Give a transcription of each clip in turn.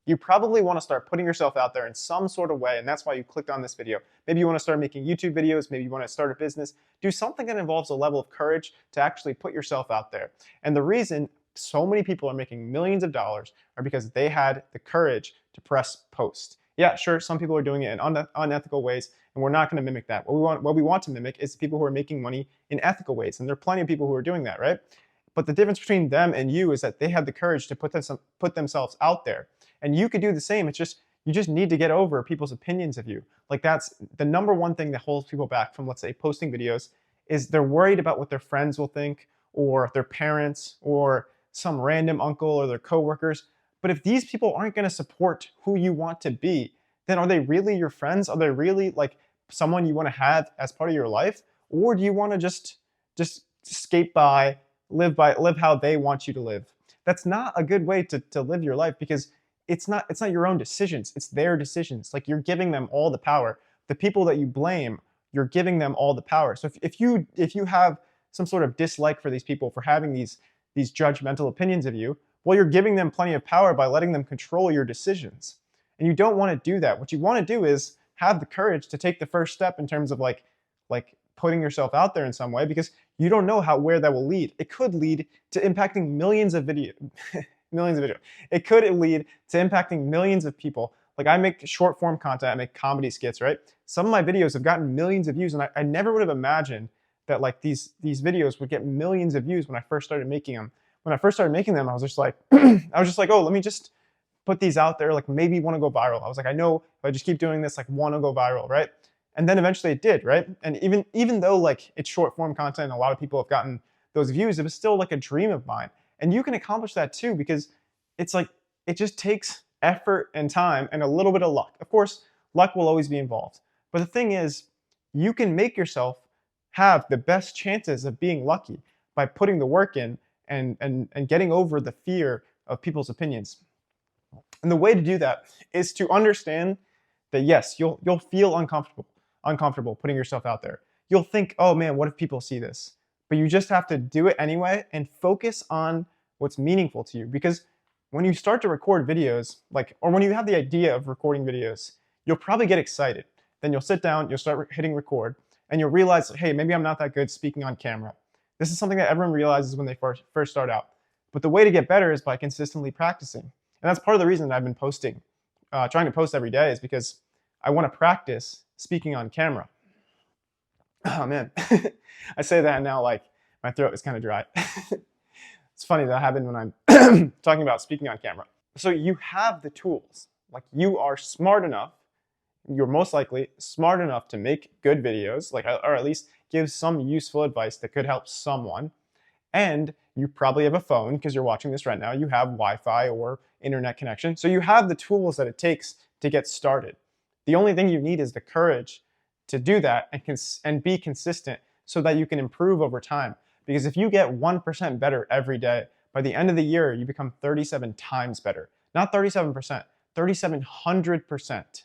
you probably want to start putting yourself out there in some sort of way, and that's why you clicked on this video. Maybe you want to start making YouTube videos, maybe you want to start a business. Do something that involves a level of courage to actually put yourself out there. And the reason so many people are making millions of dollars are because they had the courage to press post. Yeah, sure, some people are doing it in unethical ways, and we're not going to mimic that. What we want to mimic is people who are making money in ethical ways, and there are plenty of people who are doing that, right? But the difference between them and you is that they had the courage to put themselves out there, and you could do the same. It's just you just need to get over people's opinions of you. Like that's the number one thing that holds people back from, let's say, posting videos, is they're worried about what their friends will think, or their parents, or some random uncle or their coworkers. But if these people aren't going to support who you want to be, then are they really your friends? Are they really like someone you want to have as part of your life? Or do you want to just skate live how they want you to live? That's not a good way to live your life, because it's not your own decisions, it's their decisions. Like, you're giving them all the power. The people that you blame, you're giving them all the power. So if you have some sort of dislike for these people for having these judgmental opinions of you, well, you're giving them plenty of power by letting them control your decisions. And you don't want to do that. What you want to do is have the courage to take the first step in terms of like putting yourself out there in some way, because you don't know where that will lead. It could lead to impacting millions of video. It could lead to impacting millions of people. Like, I make short form content, I make comedy skits, right? Some of my videos have gotten millions of views, and I never would have imagined that like these videos would get millions of views when I first started making them. When I first started making them, I was just like, oh, let me just put these out there, like maybe want to go viral. I was like, I know if I just keep doing this, like want to go viral, right? And then eventually it did, right? And even though like it's short form content and a lot of people have gotten those views, it was still like a dream of mine. And you can accomplish that too, because it's like, it just takes effort and time and a little bit of luck. Of course, luck will always be involved. But the thing is, you can make yourself have the best chances of being lucky by putting the work in and getting over the fear of people's opinions. And the way to do that is to understand that yes, you'll feel uncomfortable putting yourself out there. You'll think, oh man, what if people see this? But you just have to do it anyway and focus on what's meaningful to you. Because when you start to record videos, or when you have the idea of recording videos, you'll probably get excited. Then you'll sit down, you'll start hitting record, and you'll realize, hey, maybe I'm not that good speaking on camera. This is something that everyone realizes when they first start out. But the way to get better is by consistently practicing. And that's part of the reason that I've been trying to post every day, is because I want to practice speaking on camera. Oh man, I say that now like my throat is kind of dry. It's funny, that happened when I'm talking about speaking on camera. So you have the tools, like you are smart enough, you're most likely smart enough to make good videos, or at least give some useful advice that could help someone. And you probably have a phone, because you're watching this right now, you have Wi-Fi or internet connection. So you have the tools that it takes to get started. The only thing you need is the courage to do that and be consistent, so that you can improve over time. Because if you get 1% better every day, by the end of the year, you become 37 times better. Not 37%, 3,700%.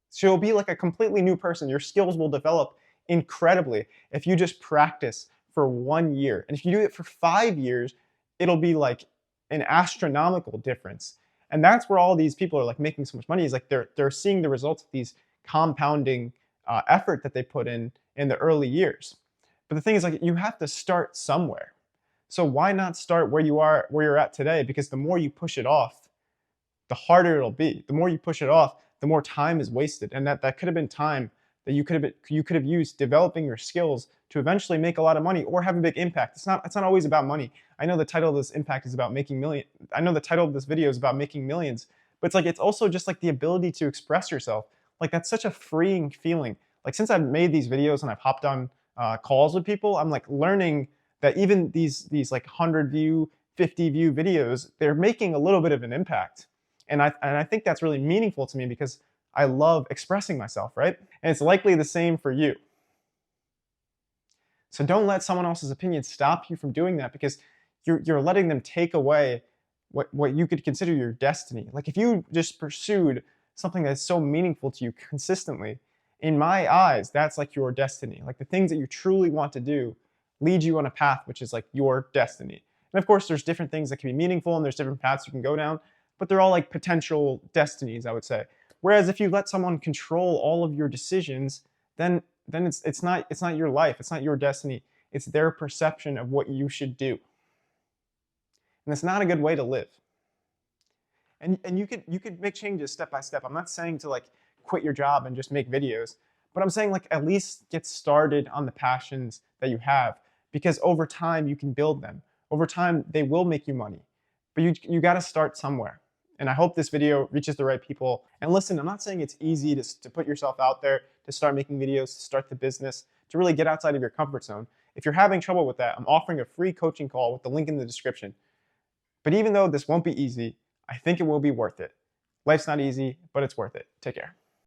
So you'll be like a completely new person. Your skills will develop incredibly if you just practice for 1 year. And if you do it for 5 years, it'll be like an astronomical difference. And that's where all these people are like making so much money, is like they're seeing the results of these compounding effort that they put in the early years. But the thing is, like, you have to start somewhere. So why not start where you're at today? Because the more you push it off, the harder it'll be. The more you push it off, the more time is wasted. And that could have been time that you could have used developing your skills to eventually make a lot of money or have a big impact. It's not always about money. I know the title of this impact is about making millions. I know the title of this video is about making millions, but it's like, it's also just like the ability to express yourself. Like, that's such a freeing feeling. Like, since I've made these videos and I've hopped on calls with people, I'm like learning that even these like 100 view, 50 view videos, they're making a little bit of an impact. And I think that's really meaningful to me, because I love expressing myself, right? And it's likely the same for you. So don't let someone else's opinion stop you from doing that, because you're letting them take away what you could consider your destiny. Like, if you just pursued something that's so meaningful to you consistently, in my eyes, that's like your destiny. Like, the things that you truly want to do lead you on a path which is like your destiny. And of course, there's different things that can be meaningful, and there's different paths you can go down. but they're all like potential destinies, I would say. Whereas if you let someone control all of your decisions, then it's not your life, it's not your destiny. It's their perception of what you should do. And it's not a good way to live. And you could make changes step by step. I'm not saying to like quit your job and just make videos, but I'm saying like at least get started on the passions that you have, because over time you can build them. Over time they will make you money. But you got to start somewhere. And I hope this video reaches the right people. And listen, I'm not saying it's easy to put yourself out there, to start making videos, to start the business, to really get outside of your comfort zone. If you're having trouble with that, I'm offering a free coaching call with the link in the description. But even though this won't be easy, I think it will be worth it. Life's not easy, but it's worth it. Take care.